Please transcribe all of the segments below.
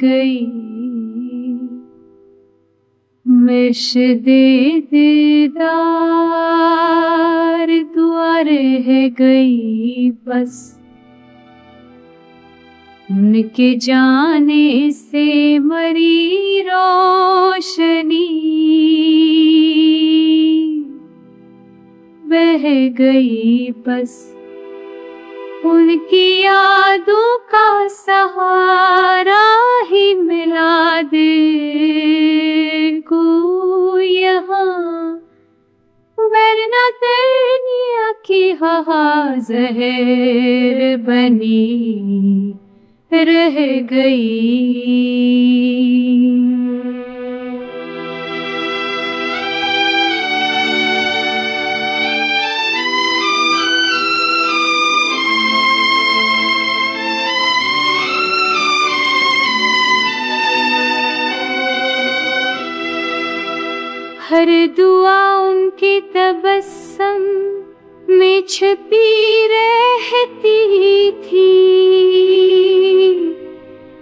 गई, मिर्शिदे दीदार दुआ रह गई बस। उनके जाने से मरी रोशनी बह गई बस। उनकी यादों का सहारा ही मिला दिल को यहाँ, वरना दुनिया की हवा ज़हर बनी रह गई। हर दुआ उनकी तबस्सुम में छिपी रहती थी,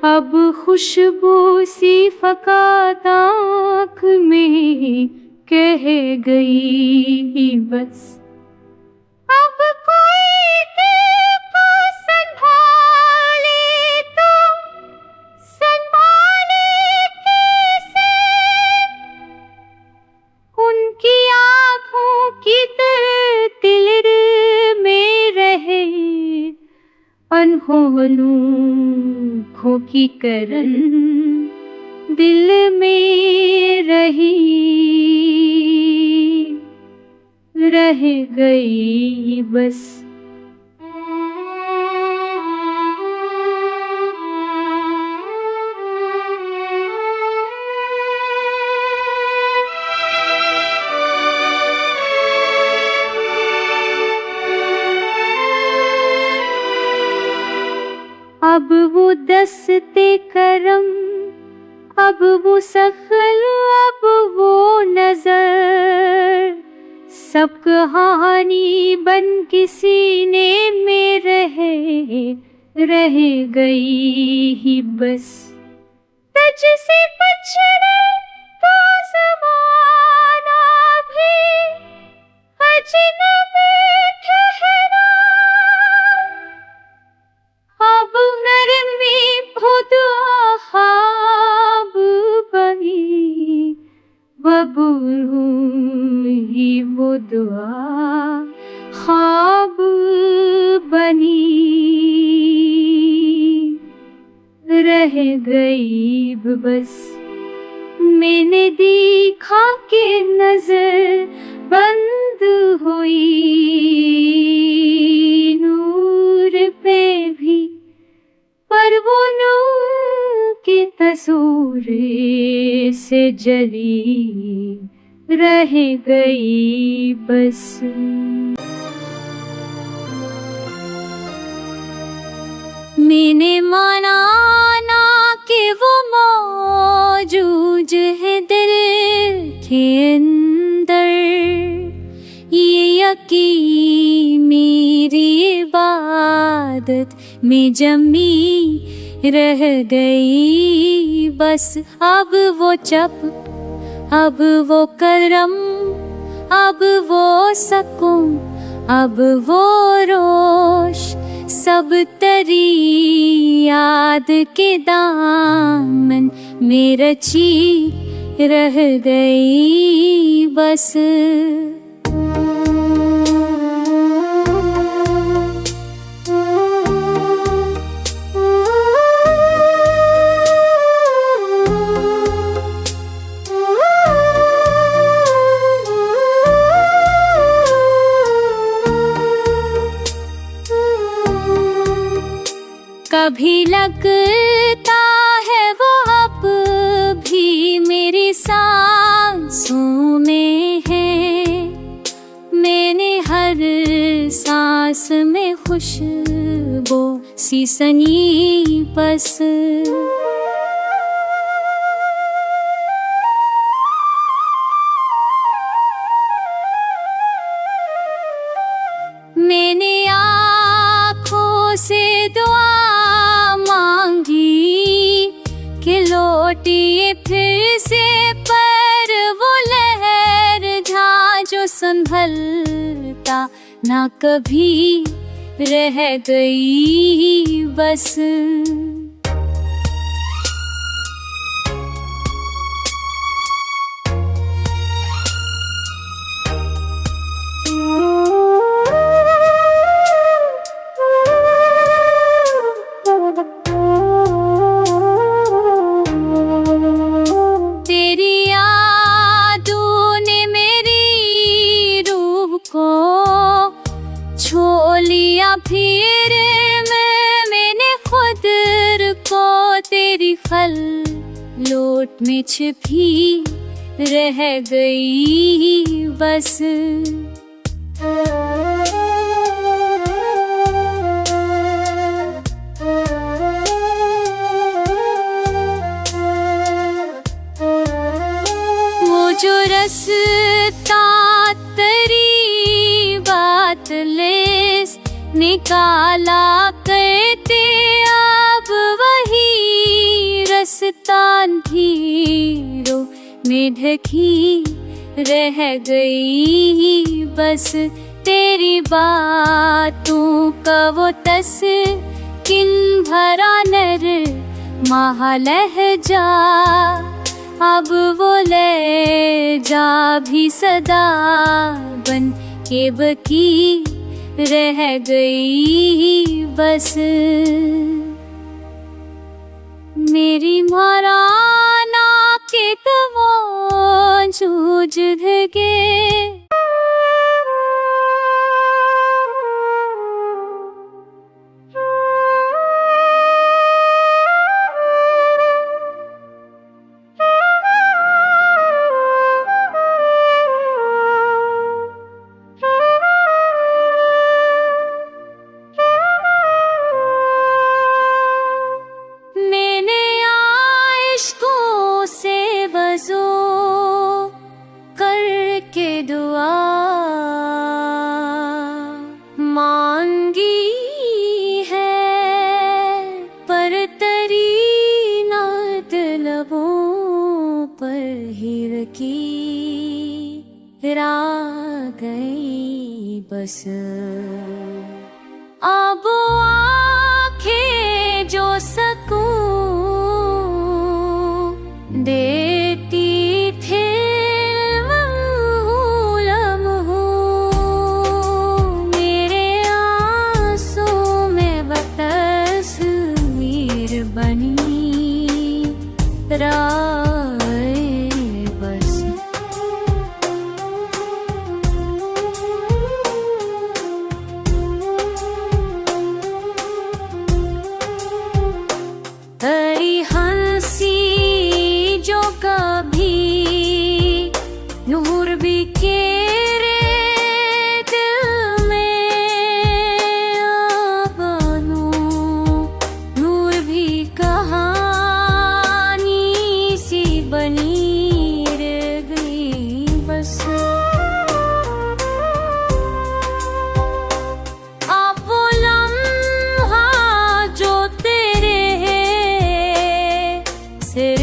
अब खुशबू सी फ़क़ात आँख में कह गई बस। अब कोई दिल को संभाले तो संभाले कैसे, उनकी आँखों की तिल में रहे अनहोनी की करन दिल में रह गई बस। अब वो दस्ते करम, अब वो सखल, अब वो नजर, सब कहानी बन के सीने में रह गई ही बस। सच से पछड़े तो ज़माना भी अजनबी ठहरा, अब नरमी खुद ख्वाब बनी, बबूल ही वो दुआ ख्वाब बनी रह गई बस। मैंने देखा कि नजर बंद हुई, नूर पे भी पर वो नूर के तसूर से जली रह गई बस। मैंने माना ना कि वो मौजूद है दिल के अंदर, ये यकीन मेरी इबादत में जमी रह गई बस। अब वो जब, अब वो करम, अब वो सकून, अब वो रोश, सब तरी याद के दामन में रची रह गई बस। कभी लगता है वो अब भी मेरी सांसों में है, मैंने हर सांस में खुशबू सी सनी बस। मैंने आँखों से दुआ मांगी कि फिर से पर वो लहर था जो संभलता ना कभी रह गई बस। फिर मैंने खुद को तेरी खलोट में छिपी रह गई बस। वो जो रास्ता तेरी बात लिस्ट निकाला करते अब वही रास्ता अंधेरों में ढकी रह गई बस। तेरी बातों का वो तस्किन भरा नरमा लहजा अब वो लहजा भी सदा बन के बकी रह गई बस। मेरी मराना के तवो जूझ धगे करके दुआ मांगी है पर तेरी नात लबों पर ही रखी रह गई बस। अब आंखें जो सकूं देती थे बस। तेरी हंसी जो कभी नूर भी केरे दिल में बनू नूर भी कहा बनी रह गई बस। अब वो लम्हा जो तेरे सिर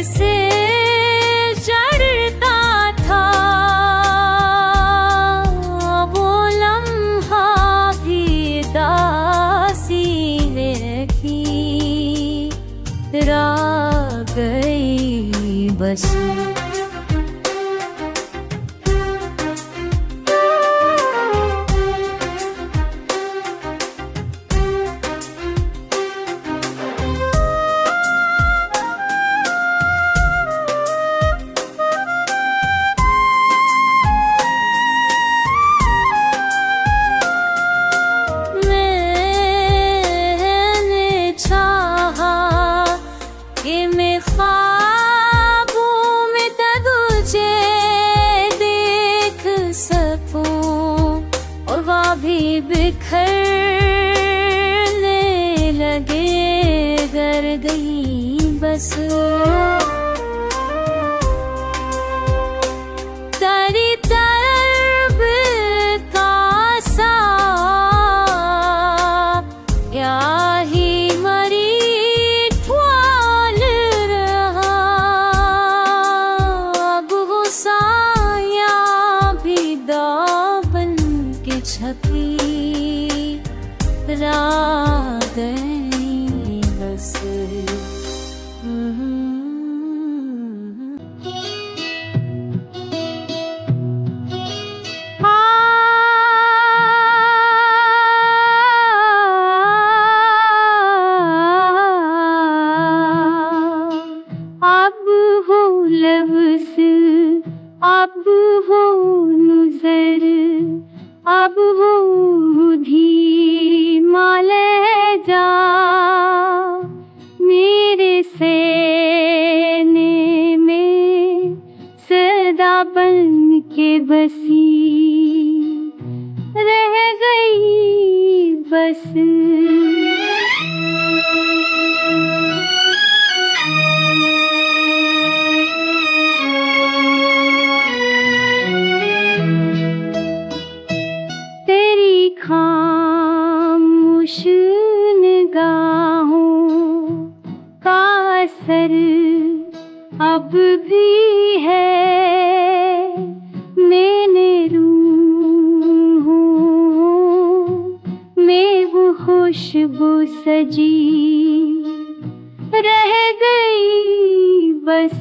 से चढ़ता था वो लम्हा भी दासी रखी रह गई बस। ख्वाबों में गई बस। अब हो लफ्ज़, अब हो नज़र, अब हो धीमा लहजा, मेरे सीने में सदा बन के बसी रह गई बस। तेरी खामोश निगाहों का असर अब भी है, मैंने रूहों में वो खुशबू सजी रह गई बस।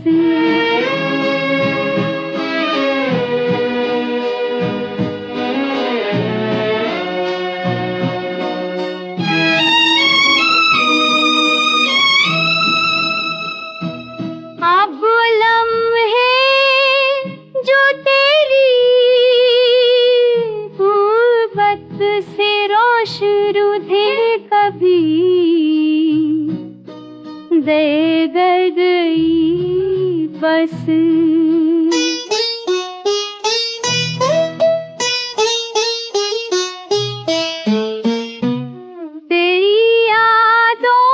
अब लम्हे जो तेरी गुर्बत से रोशरू थे कभी दे गई बस। तेरी यादों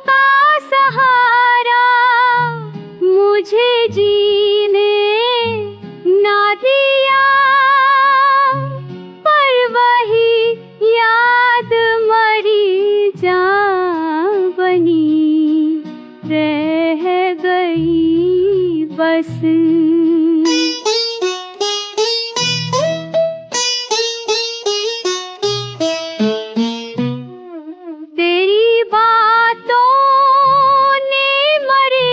का सहारा मुझे जीने ना दिया, पर वही याद मरी जान बनी रह गई बस। तेरी बातों ने मेरे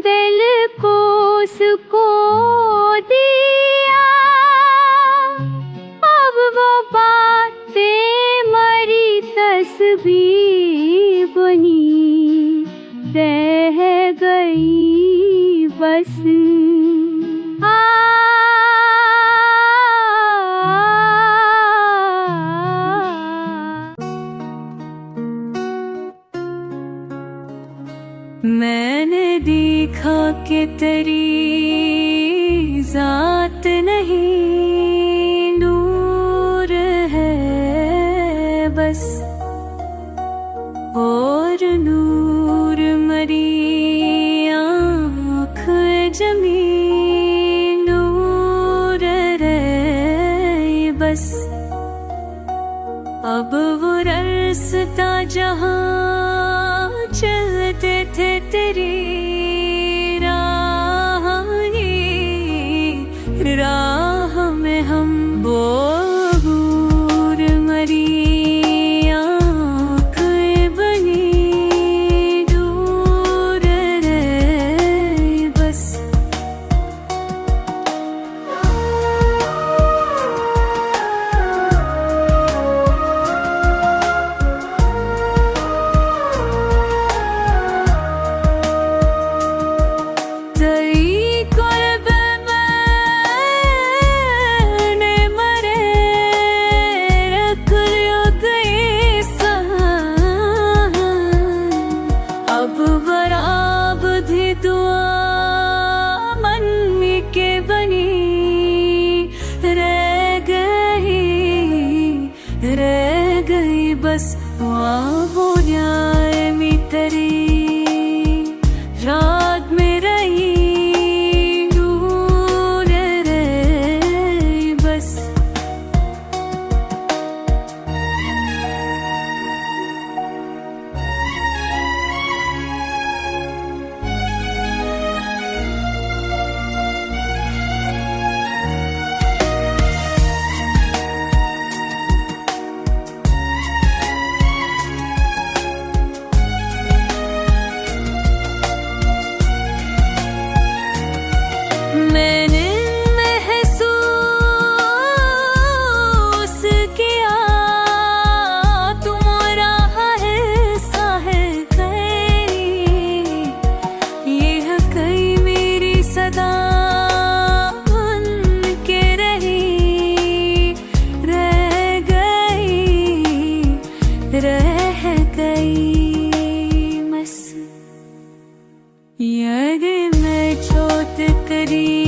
दिल को सुकून दिया, अब वो बातें मरी तस्वीर बनी रह गई बस। मैंने देखा कि तेरी जात नहीं नूर है बस, और नूर मरी आँख जमीन नूर रहे बस। अब वो रास्ता जहाँ चलते थे तेरी राह में यग मैं छोट करी